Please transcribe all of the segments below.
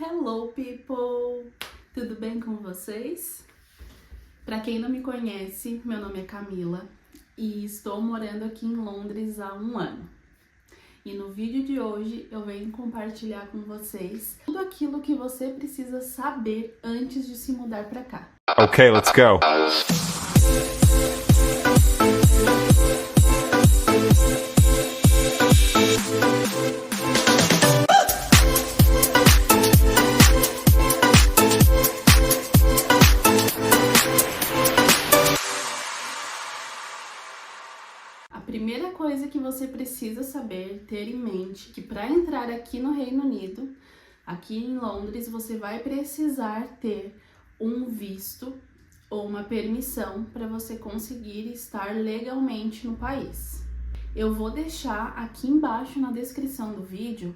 Hello people! Tudo bem com vocês? Para quem não me conhece, meu nome é Camila e estou morando aqui em Londres há 1 ano. E no vídeo de hoje eu venho compartilhar com vocês tudo aquilo que você precisa saber antes de se mudar para cá. Okay, let's go. A primeira coisa que você precisa saber, ter em mente, que para entrar aqui no Reino Unido, aqui em Londres, você vai precisar ter um visto ou uma permissão para você conseguir estar legalmente no país. Eu vou deixar aqui embaixo na descrição do vídeo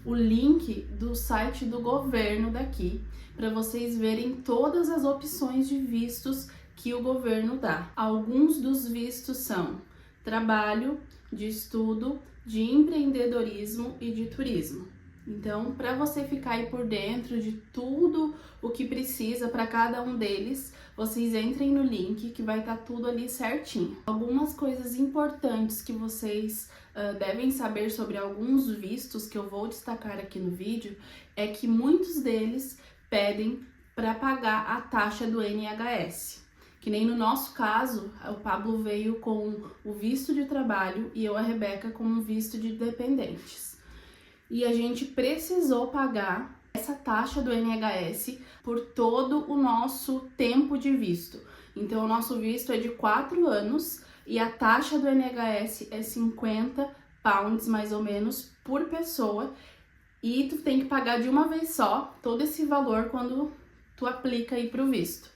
o link do site do governo daqui, para vocês verem todas as opções de vistos que o governo dá. Alguns dos vistos são trabalho, de estudo, de empreendedorismo e de turismo. Então, para você ficar aí por dentro de tudo o que precisa para cada um deles, vocês entrem no link que vai estar tudo ali certinho. Algumas coisas importantes que vocês devem saber sobre alguns vistos que eu vou destacar aqui no vídeo é que muitos deles pedem para pagar a taxa do NHS. Que nem no nosso caso, o Pablo veio com o visto de trabalho e eu, a Rebeca, com o visto de dependentes. E a gente precisou pagar essa taxa do NHS por todo o nosso tempo de visto. Então, o nosso visto é de 4 anos e a taxa do NHS é 50 pounds, mais ou menos, por pessoa. E tu tem que pagar de uma vez só todo esse valor quando tu aplica aí pro visto.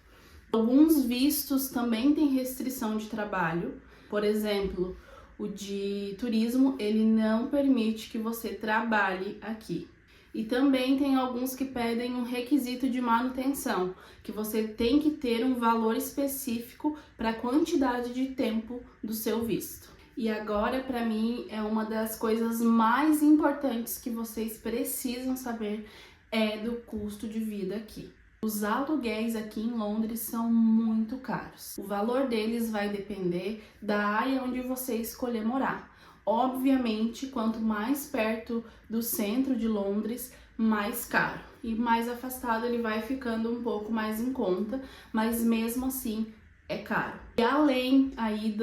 Alguns vistos também têm restrição de trabalho, por exemplo, o de turismo, ele não permite que você trabalhe aqui. E também tem alguns que pedem um requisito de manutenção, que você tem que ter um valor específico para a quantidade de tempo do seu visto. E agora, para mim, é uma das coisas mais importantes que vocês precisam saber é do custo de vida aqui. Os aluguéis aqui em Londres são muito caros. O valor deles vai depender da área onde você escolher morar. Obviamente, quanto mais perto do centro de Londres, mais caro. E mais afastado ele vai ficando um pouco mais em conta, mas mesmo assim é caro. E além aí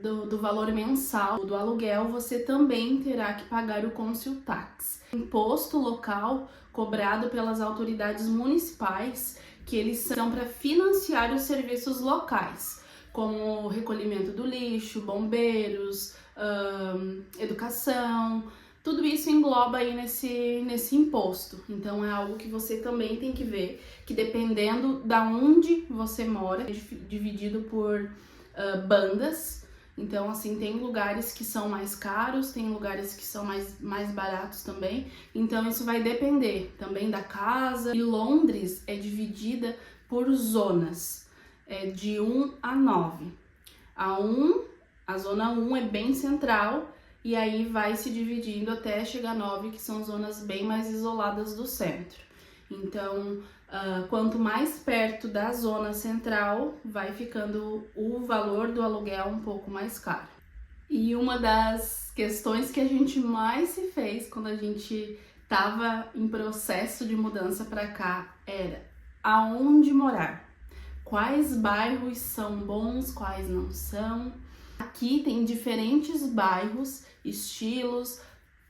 do valor mensal do aluguel, você também terá que pagar o Council Tax, imposto local cobrado pelas autoridades municipais, que eles são para financiar os serviços locais, como o recolhimento do lixo, bombeiros, educação. Tudo isso engloba aí nesse imposto. Então é algo que você também tem que ver, que dependendo da onde você mora, é dividido por bandas. Então, assim, tem lugares que são mais caros, tem lugares que são mais baratos também. Então, isso vai depender também da casa. E Londres é dividida por zonas, de 1 a 9. A zona 1 é bem central, e aí vai se dividindo até chegar a 9, que são zonas bem mais isoladas do centro. Então, quanto mais perto da zona central, vai ficando o valor do aluguel um pouco mais caro. E uma das questões que a gente mais se fez quando a gente estava em processo de mudança para cá era aonde morar. Quais bairros são bons, quais não são. Aqui tem diferentes bairros, estilos,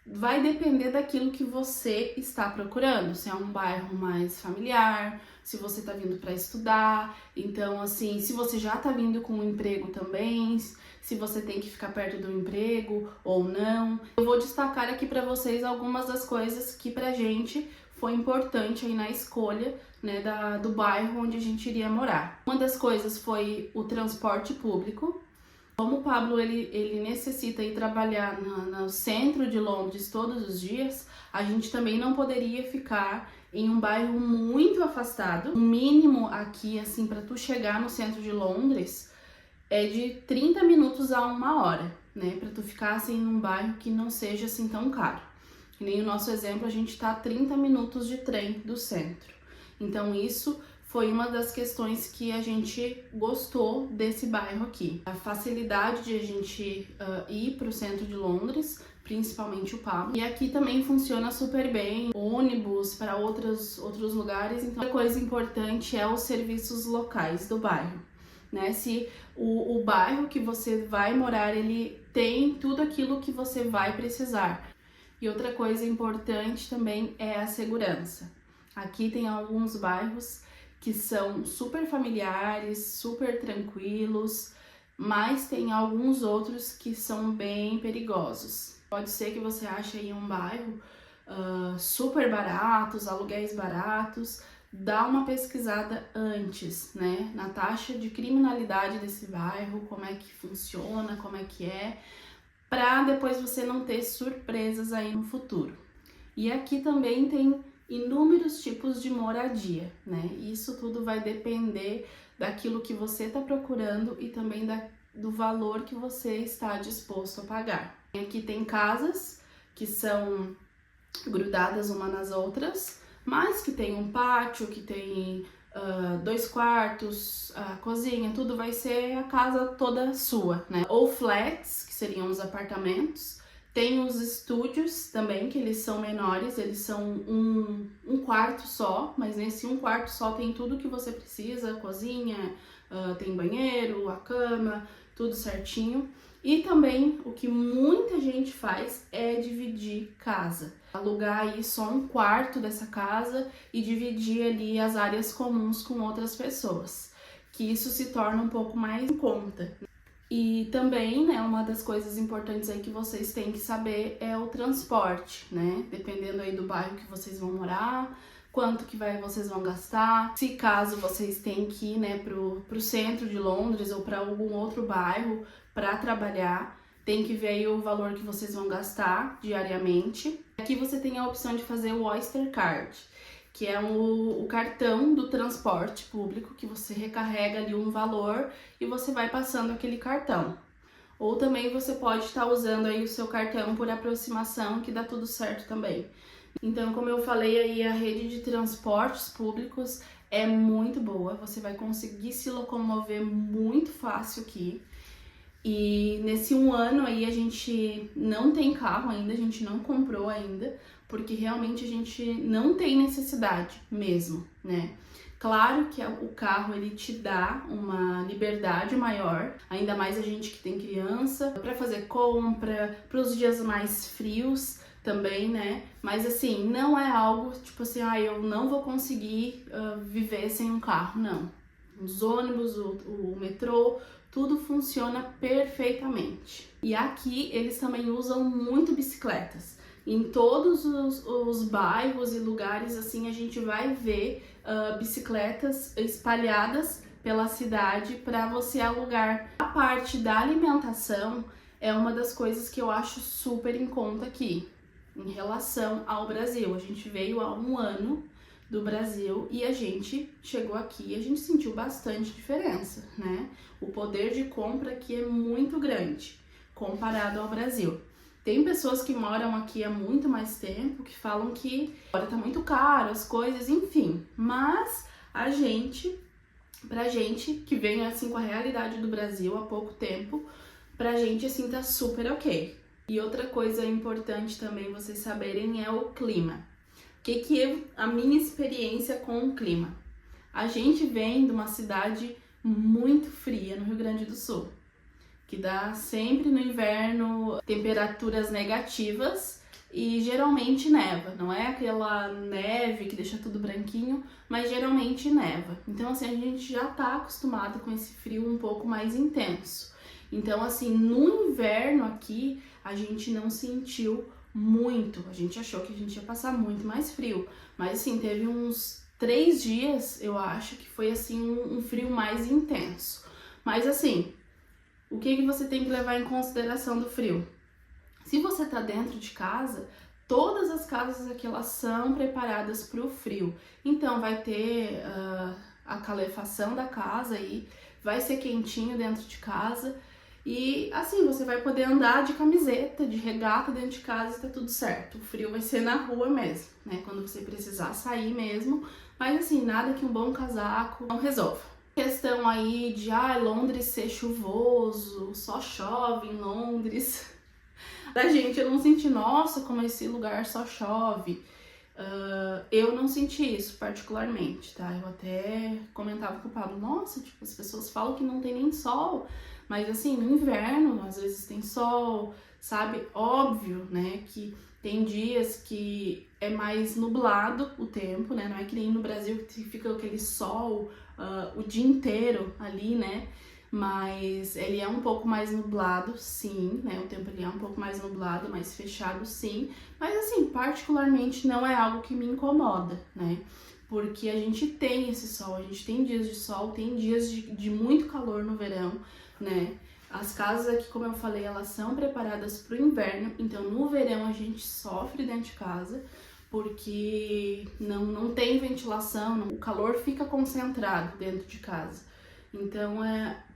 vai depender daquilo que você está procurando, se é um bairro mais familiar, se você está vindo para estudar, então assim, se você já está vindo com um emprego também, se você tem que ficar perto do emprego ou não. Eu vou destacar aqui para vocês algumas das coisas que pra gente foi importante aí na escolha, né, do bairro onde a gente iria morar. Uma das coisas foi o transporte público. Como o Pablo ele necessita ir trabalhar no centro de Londres todos os dias, a gente também não poderia ficar em um bairro muito afastado. O mínimo aqui, assim, para tu chegar no centro de Londres é de 30 minutos a 1 hora, né? Para tu ficar assim num bairro que não seja assim tão caro. Que nem o nosso exemplo, a gente está a 30 minutos de trem do centro. Então isso foi uma das questões que a gente gostou desse bairro aqui. A facilidade de a gente ir para o centro de Londres, principalmente o Pablo. E aqui também funciona super bem, ônibus para outros lugares. Então, outra coisa importante é os serviços locais do bairro, né? Se o bairro que você vai morar, ele tem tudo aquilo que você vai precisar. E outra coisa importante também é a segurança. Aqui tem alguns bairros que são super familiares, super tranquilos, mas tem alguns outros que são bem perigosos. Pode ser que você ache aí um bairro super baratos, aluguéis baratos. Dá uma pesquisada antes, né, na taxa de criminalidade desse bairro, como é que funciona, como é que é, para depois você não ter surpresas aí no futuro. E aqui também tem inúmeros tipos de moradia, né? Isso tudo vai depender daquilo que você está procurando e também do valor que você está disposto a pagar. Aqui tem casas que são grudadas uma nas outras, mas que tem um pátio, que tem 2 quartos, a cozinha, tudo vai ser a casa toda sua, né? Ou flats, que seriam os apartamentos. Tem os estúdios também, que eles são menores, eles são um quarto só, mas nesse um quarto só tem tudo que você precisa, cozinha, tem banheiro, a cama, tudo certinho. E também o que muita gente faz é dividir casa. Alugar aí só um quarto dessa casa e dividir ali as áreas comuns com outras pessoas, que isso se torna um pouco mais em conta. E também, né, uma das coisas importantes aí que vocês têm que saber é o transporte, né? Dependendo aí do bairro que vocês vão morar, quanto que vocês vão gastar. Se caso vocês têm que ir, né, pro centro de Londres ou para algum outro bairro para trabalhar, tem que ver aí o valor que vocês vão gastar diariamente. Aqui você tem a opção de fazer o Oyster Card, que é o cartão do transporte público, que você recarrega ali um valor e você vai passando aquele cartão. Ou também você pode estar usando aí o seu cartão por aproximação, que dá tudo certo também. Então, como eu falei aí, a rede de transportes públicos é muito boa, você vai conseguir se locomover muito fácil aqui. E nesse um ano aí a gente não tem carro ainda, a gente não comprou ainda, porque realmente a gente não tem necessidade mesmo, né? Claro que o carro ele te dá uma liberdade maior, ainda mais a gente que tem criança, para fazer compra, para os dias mais frios também, né? Mas assim, não é algo tipo assim, eu não vou conseguir viver sem um carro, não. Os ônibus, o metrô, tudo funciona perfeitamente. E aqui eles também usam muito bicicletas. Em todos os bairros e lugares assim a gente vai ver bicicletas espalhadas pela cidade para você alugar. A parte da alimentação é uma das coisas que eu acho super em conta aqui, em relação ao Brasil. A gente veio há um ano do Brasil e a gente chegou aqui e a gente sentiu bastante diferença, né? O poder de compra aqui é muito grande comparado ao Brasil. Tem pessoas que moram aqui há muito mais tempo que falam que agora tá muito caro as coisas, enfim. Mas pra gente que vem assim com a realidade do Brasil há pouco tempo, pra gente assim tá super ok. E outra coisa importante também vocês saberem é o clima. O que é a minha experiência com o clima? A gente vem de uma cidade muito fria no Rio Grande do Sul, que dá sempre no inverno temperaturas negativas e geralmente neva. Não é aquela neve que deixa tudo branquinho, mas geralmente neva. Então assim, a gente já tá acostumado com esse frio um pouco mais intenso. Então assim, no inverno aqui a gente não sentiu muito. A gente achou que a gente ia passar muito mais frio, mas assim, teve uns 3 dias, eu acho, que foi assim um frio mais intenso. Mas assim, o que você tem que levar em consideração do frio? Se você tá dentro de casa, todas as casas aqui elas são preparadas para o frio. Então vai ter a calefação da casa aí, vai ser quentinho dentro de casa. E assim, você vai poder andar de camiseta, de regata dentro de casa e tá tudo certo. O frio vai ser na rua mesmo, né? Quando você precisar sair mesmo. Mas assim, nada que um bom casaco não resolva. Questão aí de, Londres ser chuvoso, só chove em Londres. Da gente, eu não senti, nossa, como esse lugar só chove. Eu não senti isso particularmente, tá? Eu até comentava com o Pablo, nossa, tipo, as pessoas falam que não tem nem sol, mas assim, no inverno, às vezes tem sol, sabe? Óbvio, né, que tem dias que é mais nublado o tempo, né? Não é que nem no Brasil que fica aquele sol o dia inteiro ali, né? Mas ele é um pouco mais nublado, sim, né? O tempo ele é um pouco mais nublado, mais fechado, sim. Mas assim, particularmente não é algo que me incomoda, né? Porque a gente tem esse sol, a gente tem dias de sol, tem dias de muito calor no verão, né? As casas aqui, como eu falei, elas são preparadas para o inverno, então no verão a gente sofre dentro de casa, porque não tem ventilação, o calor fica concentrado dentro de casa. Então,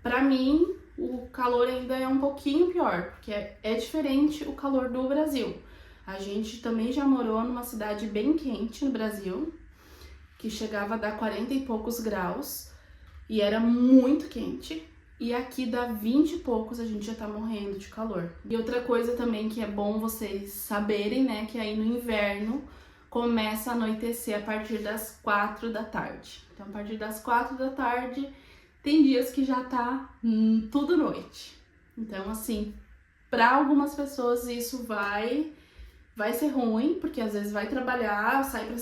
para mim, o calor ainda é um pouquinho pior, porque é diferente o calor do Brasil. A gente também já morou numa cidade bem quente no Brasil, que chegava a dar 40 e poucos graus, e era muito quente. E aqui dá 20 e poucos, a gente já tá morrendo de calor. E outra coisa também que é bom vocês saberem, né, que aí no inverno começa a anoitecer a partir das 4 da tarde. Então, a partir das 4 da tarde, tem dias que já tá tudo noite. Então, assim, para algumas pessoas isso vai ser ruim, porque às vezes vai trabalhar, sai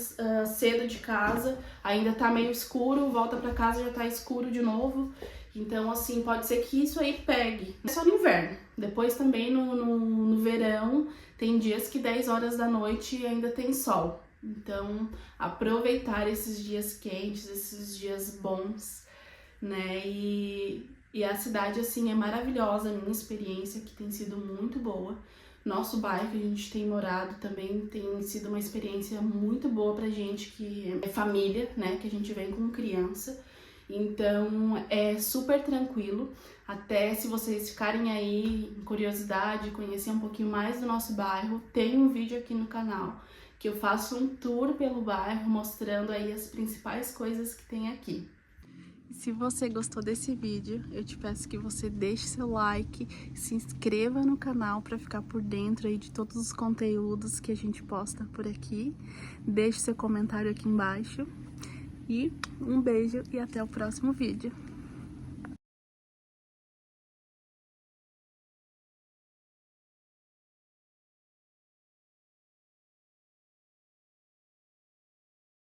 cedo de casa, ainda tá meio escuro, volta para casa já tá escuro de novo. Então, assim, pode ser que isso aí pegue. É só no inverno. Depois também no verão, tem dias que 10 horas da noite ainda tem sol. Então, aproveitar esses dias quentes, esses dias bons, né? E a cidade, assim, é maravilhosa, a minha experiência que tem sido muito boa. Nosso bairro que a gente tem morado também tem sido uma experiência muito boa pra gente que é família, né? Que a gente vem com criança. Então, é super tranquilo. Até se vocês ficarem aí em curiosidade, conhecer um pouquinho mais do nosso bairro, tem um vídeo aqui no canal que eu faço um tour pelo bairro, mostrando aí as principais coisas que tem aqui. Se você gostou desse vídeo, eu te peço que você deixe seu like, se inscreva no canal para ficar por dentro aí de todos os conteúdos que a gente posta por aqui. Deixe seu comentário aqui embaixo. E um beijo e até o próximo vídeo.